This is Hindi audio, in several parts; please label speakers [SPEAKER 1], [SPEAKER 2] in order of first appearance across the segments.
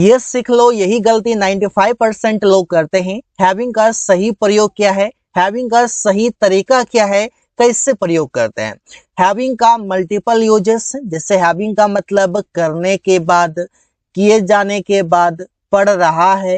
[SPEAKER 1] ये सीख लो, यही गलती 95% लोग करते हैं। हैविंग का सही प्रयोग क्या है, हैविंग का सही तरीका क्या है, कैसे प्रयोग करते हैं। हैविंग का मल्टीपल यूजेस, जैसे हैविंग का मतलब करने के बाद, किए जाने के बाद, पढ़ रहा है,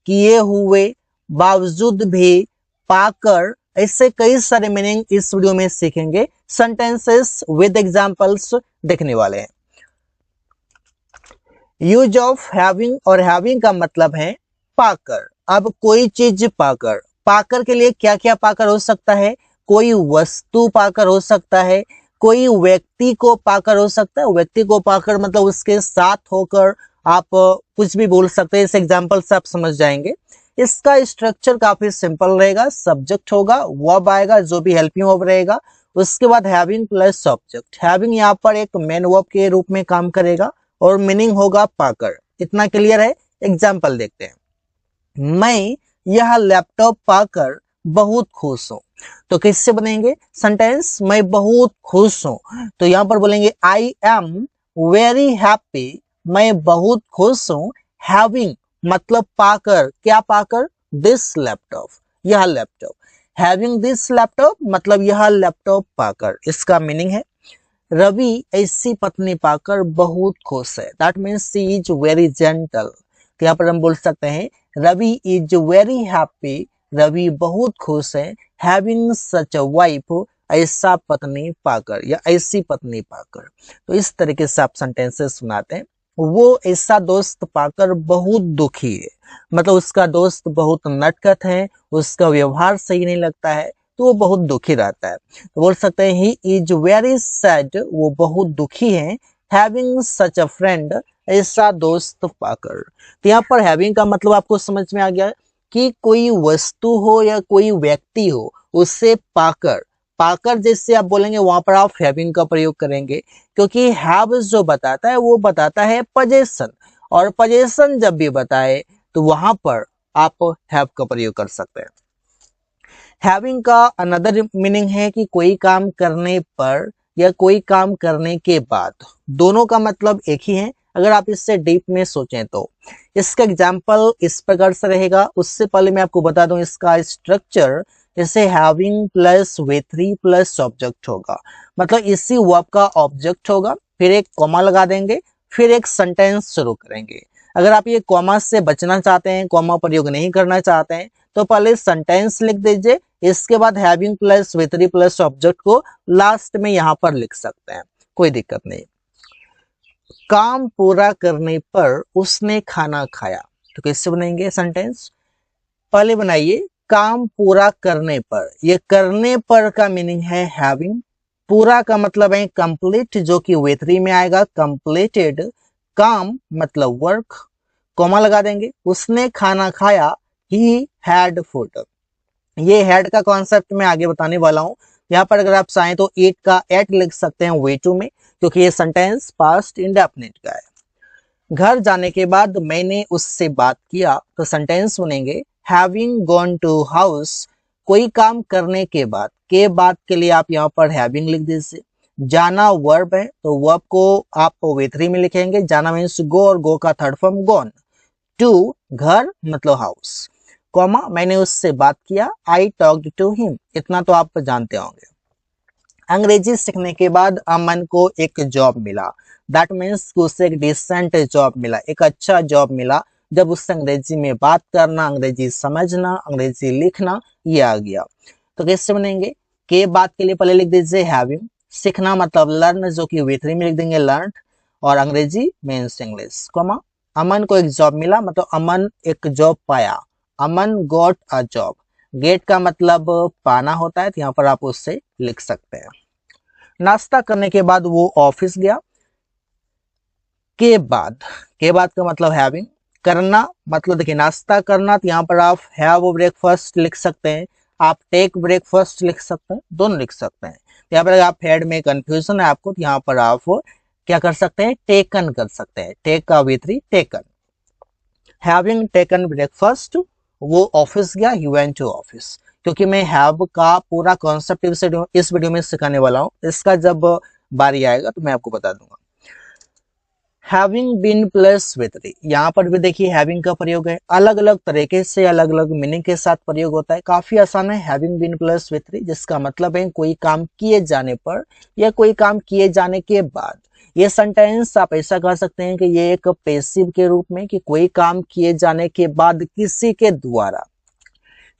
[SPEAKER 1] किए हुए, बावजूद भी, पाकर, ऐसे कई सारे मीनिंग इस वीडियो में सीखेंगे। सेंटेंसेस विद एग्जांपल्स देखने वाले हैं। यूज ऑफ हैविंग, और हैविंग का मतलब है पाकर। अब कोई चीज पाकर, पाकर के लिए क्या क्या पाकर हो सकता है, कोई वस्तु पाकर हो सकता है, कोई व्यक्ति को पाकर हो सकता है। व्यक्ति को पाकर मतलब उसके साथ होकर आप कुछ भी बोल सकते हैं। इस एग्जांपल से आप समझ जाएंगे। इसका स्ट्रक्चर काफी सिंपल रहेगा। सब्जेक्ट होगा, वर्ब आएगा जो भी हेल्पिंग वर्ब रहेगा, उसके बाद हैविंग प्लस सब्जेक्ट। हैविंग यहाँ पर एक मेन वर्ब के रूप में काम करेगा और मीनिंग होगा पाकर। इतना क्लियर है। एग्जाम्पल देखते हैं। मैं यह लैपटॉप पाकर बहुत खुश हूं। तो किससे बनेंगे सेंटेंस, मैं बहुत खुश हूं। तो यहां पर बोलेंगे आई एम वेरी हैप्पी, मैं बहुत खुश हूं। हैविंग मतलब पाकर, क्या पाकर, दिस लैपटॉप, यह लैपटॉप। हैविंग दिस लैपटॉप मतलब यह लैपटॉप पाकर। इसका मीनिंग है रवि ऐसी पत्नी पाकर बहुत खुश है। That means she is very gentle. तो यहाँ पर हम बोल सकते हैं Ravi is very happy, Ravi बहुत खुश है। हैविंग सच अ वाइफ, ऐसा पत्नी पाकर या ऐसी पत्नी पाकर। तो इस तरीके से आप सेंटेंसेस सुनाते हैं। वो ऐसा दोस्त पाकर बहुत दुखी है, मतलब उसका दोस्त बहुत नटखट है, उसका व्यवहार सही नहीं लगता है, तो वो बहुत दुखी रहता है। तो बोल सकते हैं ही इज वेरी सैड, वो बहुत दुखी है। हैविंग सच अ फ्रेंड, ऐसा दोस्त पाकर। तो यहाँ पर हैविंग का मतलब आपको समझ में आ गया कि कोई वस्तु हो या कोई व्यक्ति हो, उससे पाकर, पाकर जैसे आप बोलेंगे वहां पर आप हैविंग का प्रयोग करेंगे, क्योंकि हैव जो बताता है वो बताता है पजेशन, और पजेशन जब भी बताए तो वहां पर आप हैव का प्रयोग कर सकते हैं। हैविंग का अनदर मीनिंग है कि कोई काम करने पर या कोई काम करने के बाद, दोनों का मतलब एक ही है अगर आप इससे डीप में सोचें तो। इसका एग्जाम्पल इस प्रकार से रहेगा। उससे पहले मैं आपको बता दूं इसका स्ट्रक्चर, जैसे having plus V3 plus object होगा, मतलब इसी वर्ब का ऑब्जेक्ट होगा, फिर एक कॉमा लगा देंगे, फिर एक सेंटेंस शुरू करेंगे। अगर आप ये कॉमा से बचना चाहते हैं, कॉमा प्रयोग नहीं करना चाहते हैं, तो पहले सेंटेंस लिख दीजिए, इसके बाद having plus V3 plus object को लास्ट में यहां पर लिख सकते हैं, कोई दिक्कत नहीं। काम पूरा करने पर उसने खाना खाया। तो कैसे बनाएंगे सेंटेंस, पहले बनाइए काम पूरा करने पर। ये करने पर का मीनिंग है हैविंग, पूरा का मतलब है कंप्लीट, जो कि V3 में आएगा, कंप्लीटेड। काम मतलब वर्क, कॉमा लगा देंगे। उसने खाना खाया, ही हैड फूड। ये हेड का कॉन्सेप्ट मैं आगे बताने वाला हूं। यहाँ पर अगर आप चाहें तो एट का एट लिख सकते हैं V2 में, क्योंकि ये सेंटेंस पास्ट इंडेफिनिट का है। घर जाने के बाद मैंने उससे बात किया, तो सेंटेंस बनेंगे हैविंग गॉन टू हाउस। कोई काम करने के बाद, के बाद के लिए आप यहाँ पर हैविंग लिख दीजिए। जाना वर्ब है, तो वर्ब को आप V3 में लिखेंगे। जाना मीन्स गो, और गो का थर्ड फॉर्म गॉन। टू घर मतलब हाउस, कॉमा मैंने उससे बात किया, आई टॉक्ड टू हिम। इतना तो आप जानते होंगे। अंग्रेजी सीखने के बाद अमन को एक जॉब मिला। दैट मीन्स उसे एक डिसेंट जॉब मिला, एक अच्छा जॉब मिला। जब उससे अंग्रेजी में बात करना, अंग्रेजी समझना, अंग्रेजी लिखना, ये आ गया। तो कैसे बनेंगे, के बाद के लिए पहले लिख दीजिए हैविंग, सीखना मतलब लर्न, जो कि V3 में लिख देंगे लर्न, और अंग्रेजी मीन्स इंग्लिश, कॉमा अमन को एक जॉब मिला, मतलब अमन एक जॉब पाया। अमन गॉट अ जॉब। गेट का मतलब पाना होता है, तो यहाँ पर आप उससे लिख सकते हैं। नाश्ता करने के बाद वो ऑफिस गया। के बाद, के बाद का मतलब हैविंग, करना मतलब देखिए नाश्ता करना, तो यहाँ पर आप हैव ब्रेकफास्ट लिख सकते हैं, आप टेक ब्रेकफास्ट लिख सकते हैं, दोनों लिख सकते हैं। तो यहाँ पर आप हेड में कंफ्यूजन है आपको, तो यहाँ पर आप क्या कर सकते हैं, टेकन कर सकते हैं। टेक का V3 taken. Having taken breakfast, वो ऑफिस गया, ही वेंट टू ऑफिस। क्योंकि मैं हैव का पूरा कॉन्सेप्ट इस वीडियो में सिखाने वाला हूँ, इसका जब बारी आएगा तो मैं आपको बता दूंगा। Having been plus with three, यहाँ पर भी देखिए हैविंग का प्रयोग है, अलग अलग तरीके से अलग अलग मीनिंग के साथ प्रयोग होता है। काफी आसान है। Having been plus with three जिसका मतलब है कोई काम किए जाने पर या कोई काम किए जाने के बाद। ये सेंटेंस आप ऐसा कह सकते हैं कि ये एक पैसिव के रूप में, कि कोई काम किए जाने के बाद किसी के द्वारा।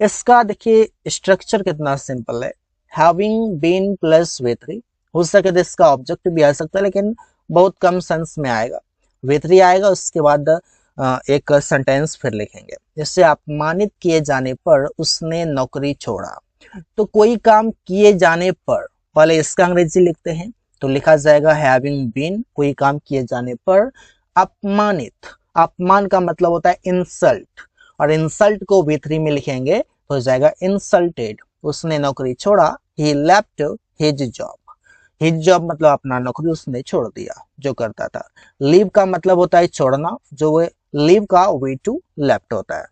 [SPEAKER 1] इसका देखिए स्ट्रक्चर कितना सिंपल है। Having been plus with three, हो सके तो इसका ऑब्जेक्ट भी आ सकता है लेकिन बहुत कम सेंस में आएगा। विथ थ्री आएगा, उसके बाद एक सेंटेंस फिर लिखेंगे, जैसे अपमानित किए जाने पर उसने नौकरी छोड़ा। तो कोई काम किए जाने पर पहले इसका अंग्रेजी लिखते हैं, तो लिखा जाएगा हैविंग बीन, कोई काम किए जाने पर अपमानित। अपमान का मतलब होता है इंसल्ट, और इंसल्ट को V3 में लिखेंगे तो हो जाएगा इंसल्टेड। उसने नौकरी छोड़ा, he left his job. His job मतलब अपना नौकरी उसने छोड़ दिया जो करता था। लीव का मतलब होता है छोड़ना, जो लीव का V2 लेफ्ट होता है।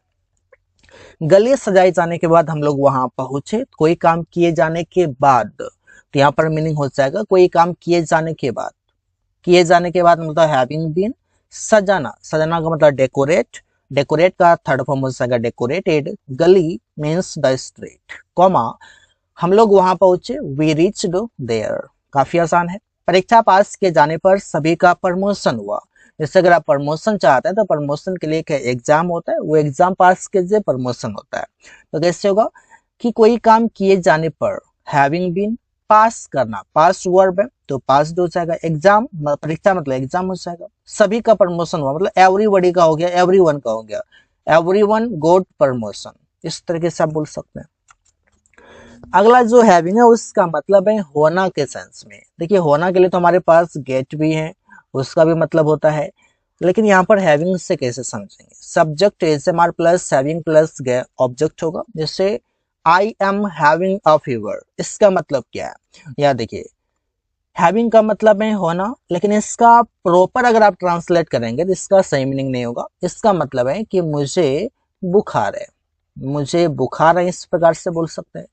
[SPEAKER 1] गले सजाए जाने के बाद हम लोग वहां पहुंचे, कोई काम किए जाने के बाद, तो यहाँ पर मीनिंग हो जाएगा कोई काम किए जाने के बाद। किए जाने के बाद मतलब हैविंग बीन। सजाना, सजाना का मतलब डेकोरेट, डेकोरेट का थर्ड फॉर्म हो जाएगा डेकोरेटेड। गली मीन्स द स्ट्रीट, कॉमा हम लोग वहां पहुंचे, वी रीच्ड देयर। काफी आसान है। परीक्षा पास किए जाने पर सभी का प्रमोशन हुआ। जैसे अगर आप प्रमोशन चाहते हैं तो प्रमोशन के लिए एक एग्जाम होता है, वो एग्जाम पास कीजिए प्रमोशन होता है। तो कैसे होगा कि कोई काम किए जाने पर हैविंग बीन, पास करना, पास वर्ब है तो पास हो जाएगा। एग्जाम परीक्षा मतलब एग्जाम हो जाएगा। सभी का प्रमोशन हुआ मतलब एवरीबॉडी का हो गया, एवरीवन का हो गया, एवरीवन गॉट प्रमोशन। इस तरीके से आप बोल सकते हैं। अगला जो हैविंग है उसका मतलब है होना के सेंस में। देखिए होना के लिए तो हमारे पास गेट भी है, उसका भी मतलब होता है, लेकिन यहाँ पर हैविंग से कैसे समझेंगे। Subject ASMR plus having plus object होगा। जैसे आई एम हैविंग अ फीवर, इसका मतलब क्या है। या देखिए हैविंग का मतलब है होना, लेकिन इसका प्रॉपर अगर आप ट्रांसलेट करेंगे तो इसका सही मीनिंग नहीं होगा। इसका मतलब है कि मुझे बुखार है, मुझे बुखार है, इस प्रकार से बोल सकते हैं।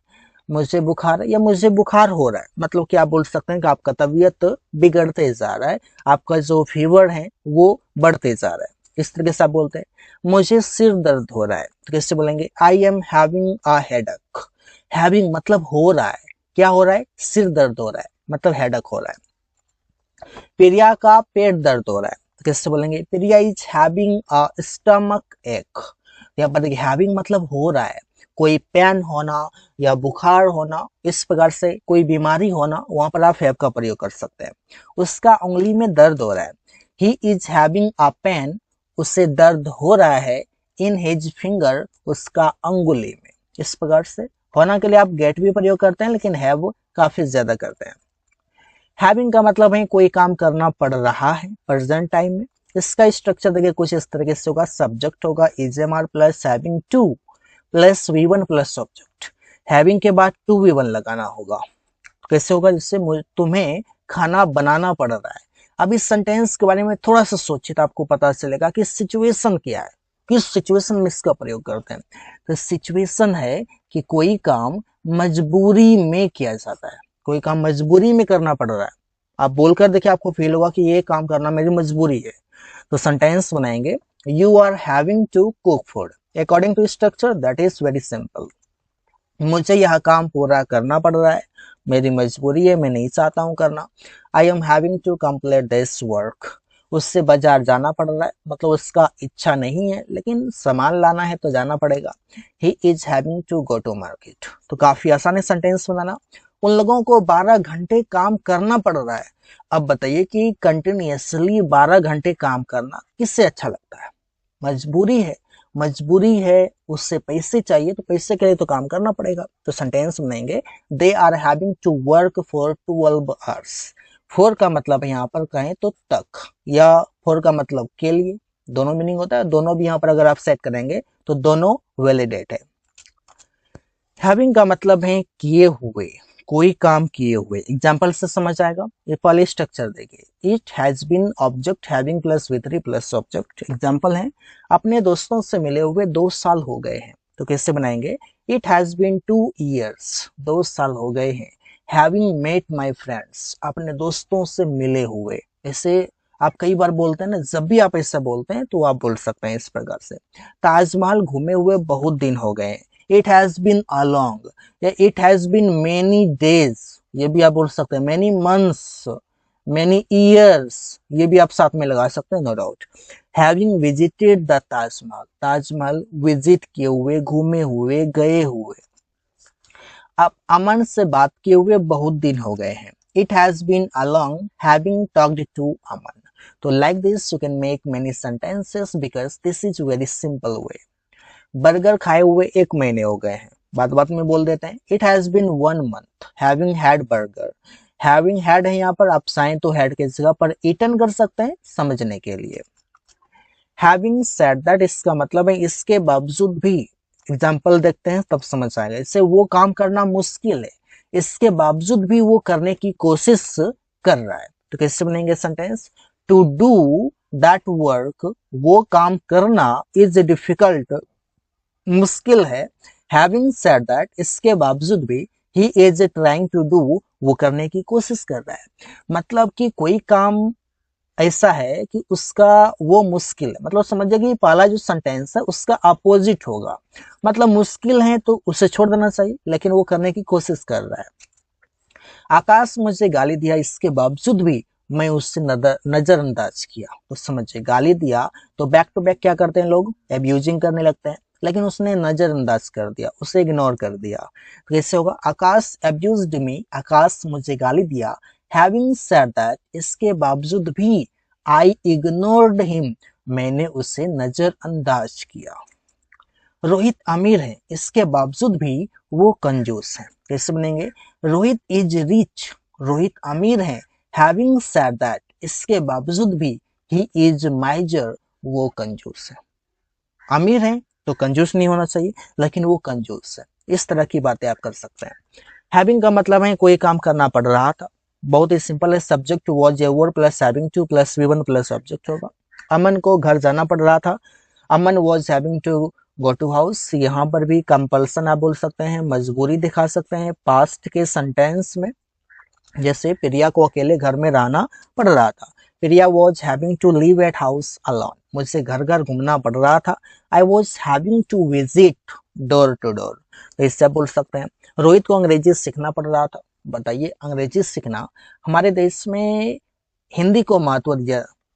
[SPEAKER 1] मुझे बुखार है या मुझे बुखार हो रहा है, मतलब कि आप बोल सकते हैं कि आपका तबीयत बिगड़ते जा रहा है, आपका जो फीवर है वो बढ़ते जा रहा है। इस तरीके से आप बोलते हैं। मुझे सिर दर्द हो रहा है, तो कैसे बोलेंगे, आई am having a headache. Having मतलब हो रहा है, क्या हो रहा है, सिर दर्द हो रहा है, मतलब हेडेक हो रहा है। प्रिया का पेट दर्द हो रहा है, तो कैसे बोलेंगे, प्रिया इज हैविंग अ स्टमक एक। यहाँ पर देखिए हैविंग मतलब हो रहा है, कोई पेन होना या बुखार होना, इस प्रकार से कोई बीमारी होना, वहां पर आप हैव का प्रयोग कर सकते हैं। उसका उंगली में दर्द हो रहा है, he is having a pain, उससे दर्द हो रहा है, इन हिज फिंगर, उसका अंगुली में। इस प्रकार से होना के लिए आप गेट भी प्रयोग करते हैं, लेकिन हैव काफी ज्यादा करते हैं। हैविंग का मतलब है कोई काम करना पड़ रहा है प्रेजेंट टाइम में। इसका स्ट्रक्चर देखिए कुछ इस तरीके से होगा। सब्जेक्ट होगा is am are plus having to plus V1 plus object. Having के बाद टू V1 लगाना होगा। कैसे होगा, जिससे तुम्हें खाना बनाना पड़ रहा है। अब इस सेंटेंस के बारे में थोड़ा सा सोचिए तो आपको पता चलेगा कि सिचुएशन क्या है, किस सिचुएशन में इसका प्रयोग करते हैं। तो सिचुएशन है कि कोई काम मजबूरी में किया जाता है, कोई काम मजबूरी में करना पड़ रहा है। आप बोलकर देखिए, आपको फील होगा कि ये काम करना मेरी मजबूरी है। तो सेंटेंस बनाएंगे, you are having to cook food according to structure that is very simple. मुझे यह काम पूरा करना पड़ रहा है, मेरी मजबूरी है, मैं नहीं चाहता हूं करना। I am having to complete this work, उससे बाजार जाना पड़ रहा है, मतलब उसका इच्छा नहीं है लेकिन सामान लाना है तो जाना पड़ेगा। He is having to go to market. तो काफी आसान है सेंटेंस बनाना। उन लोगों को 12 घंटे काम करना पड़ रहा है। अब बताइए कि कंटिन्यूअसली 12 घंटे काम करना किससे अच्छा लगता है। मजबूरी है, मजबूरी है, उससे पैसे चाहिए तो पैसे के लिए तो काम करना पड़ेगा। तो सेंटेंस बनाएंगे, they are having to work for 12 hours. For का मतलब यहाँ पर कहें तो तक, या फॉर का मतलब के लिए, दोनों मीनिंग होता है। दोनों भी यहाँ पर अगर आप सेट करेंगे तो दोनों वैलिडेट है। हैविंग का मतलब है किए हुए, कोई काम किए हुए। एग्जाम्पल से समझ आएगा। ये पहले स्ट्रक्चर देखिए, it has been object having plus V3 plus object. Example है, अपने दोस्तों से मिले हुए 2 साल हो गए हैं। तो कैसे बनाएंगे, इट हैज बीन 2 years, 2 साल हो गए हैं। हैविंग मेट माई फ्रेंड्स, अपने दोस्तों से मिले हुए। ऐसे आप कई बार बोलते हैं ना, जब भी आप ऐसा बोलते हैं तो आप बोल सकते हैं इस प्रकार से, ताजमहल घूमे हुए बहुत दिन हो गए, it has been a long, या it has been many days, ये भी आप बोल सकते हैं, मेनी मंथ्स, मेनी ईयर्स, ये भी आप साथ में लगा सकते हैं, no doubt. Having visited the Taj Mahal, Taj Mahal visit किए हुए, घूमे हुए, गए हुए। आप अमन से बात किए हुए बहुत दिन हो गए हैं, it has been a long having talked to Aman. तो like this you can make many sentences because this is very simple way. Burger खाए हुए 1 महीने हो गए हैं, बात बात में बोल देते हैं, it has been 1 month having had burger. Having had है, यहाँ पर आप चाहें तो हैड की जगह पर ईटन कर सकते हैं समझने के लिए। हैविंग सेड दैट, इसका मतलब है इसके बावजूद भी, एग्जाम्पल देखते हैं तब समझ आएगा। इससे वो काम करना मुश्किल है, इसके बावजूद भी वो करने की कोशिश कर रहा है। तो कैसे बनेंगे sentence, to do that work, वो काम करना, इज डिफिकल्ट, मुश्किल है। हैविंग सेड दैट, इसके बावजूद भी, he is trying to do, वो करने की कोशिश कर रहा है। मतलब कि कोई काम ऐसा है कि उसका वो मुश्किल है, मतलब समझिए कि पहला जो सेंटेंस है उसका अपोजिट होगा, मतलब मुश्किल है तो उसे छोड़ देना चाहिए, लेकिन वो करने की कोशिश कर रहा है। आकाश मुझे गाली दिया, इसके बावजूद भी मैं उससे नजरअंदाज किया। तो समझिए, गाली दिया तो बैक टू बैक क्या करते हैं लोग, एब्यूजिंग करने लगते हैं, लेकिन उसने नजरअंदाज कर दिया, उसे इग्नोर कर दिया। तो कैसे होगा, आकाश एब्यूज्ड मी, आकाश मुझे गाली दिया, हैविंग सेड दैट, इसके बावजूद भी, आई इग्नोर्ड हिम, मैंने उसे नजरअंदाज किया। रोहित अमीर है, इसके बावजूद भी वो कंजूस है। कैसे बनेंगे, रोहित इज रिच, रोहित अमीर है, हैविंग सेड दैट, इसके बावजूद भी, ही इज माइजर, वो कंजूस है। अमीर है तो कंजूस नहीं होना चाहिए, लेकिन वो कंजूस है। इस तरह की बातें आप कर सकते हैं। हैविंग का मतलब है कोई काम करना पड़ रहा था, बहुत ही सिंपल है, subject was a verb plus having to plus V1 plus object होगा। अमन को घर जाना पड़ रहा था, Aman was having to go to house, यहाँ पर भी कंपल्सन आप बोल सकते हैं, मजबूरी दिखा सकते हैं पास्ट के सेंटेंस में। जैसे प्रिया को अकेले घर में रहना पड़ रहा था, Priya was having to live at house alone, मुझसे घर घर घूमना पड़ रहा था, I was having to visit door to door. तो इससे बोल सकते हैं रोहित को अंग्रेजी सीखना पड़ रहा था। बताइए, अंग्रेजी सीखना, हमारे देश में हिंदी को महत्व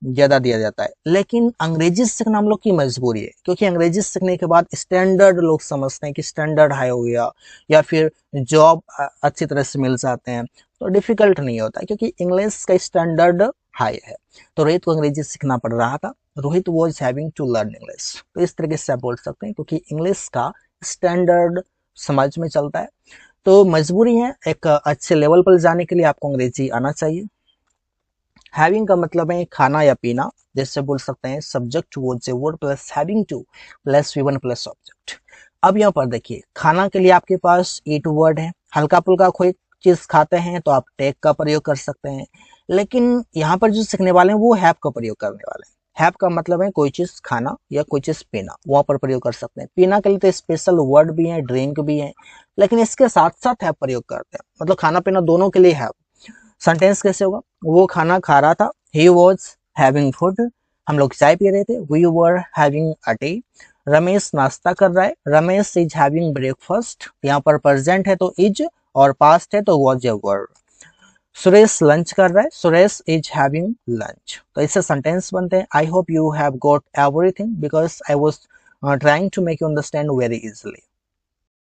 [SPEAKER 1] ज्यादा दिया जाता है, लेकिन अंग्रेजी सीखना हम लोग की मजबूरी है, क्योंकि अंग्रेजी सीखने के बाद स्टैंडर्ड लोग समझते हैं कि स्टैंडर्ड हाई हो गया, या फिर जॉब अच्छी तरह से मिल जाते हैं, तो डिफिकल्ट नहीं होता क्योंकि इंग्लिश का स्टैंडर्ड हाई है। तो रोहित को अंग्रेजी सीखना पड़ रहा था, Rohit was having to learn English. तो इस तरीके से आप बोल सकते हैं, क्योंकि इंग्लिश का स्टैंडर्ड समाज में चलता है, तो मजबूरी है, एक अच्छे लेवल पर जाने के लिए आपको अंग्रेजी आना चाहिए। हैविंग का मतलब है खाना या पीना, जैसे बोल सकते हैं subject was a verb plus having to plus V1 plus object. अब यहाँ पर देखिए, खाना के लिए आपके पास ईट वर्ड है, हल्का फुल्का कोई चीज खाते हैं तो आप टेक का प्रयोग कर सकते हैं, लेकिन यहाँ पर जो सीखने वाले हैं वो हैव का प्रयोग करने वाले हैं। हैव का मतलब है कोई चीज खाना या कोई चीज पीना, वहां पर प्रयोग कर सकते हैं। पीना के लिए तो स्पेशल वर्ड भी है, ड्रिंक भी है, लेकिन इसके साथ साथ हैव प्रयोग करते हैं, मतलब खाना पीना दोनों के लिए हैव। सेंटेंस कैसे होगा, वो खाना खा रहा था, ही वॉज हैविंग फूड, हम लोग चाय पी रहे थे, we were having a tea. Ramesh नाश्ता कर रहा है, रमेश इज हैविंग ब्रेकफास्ट, यहाँ पर प्रेजेंट है तो इज, और पास्ट है तो was a verb. Suresh lunch कर रहा है, सुरेश इज हैविंग लंच। तो इससे सेंटेंस बनते हैं। I hope you have got everything because I was trying to make you understand very easily.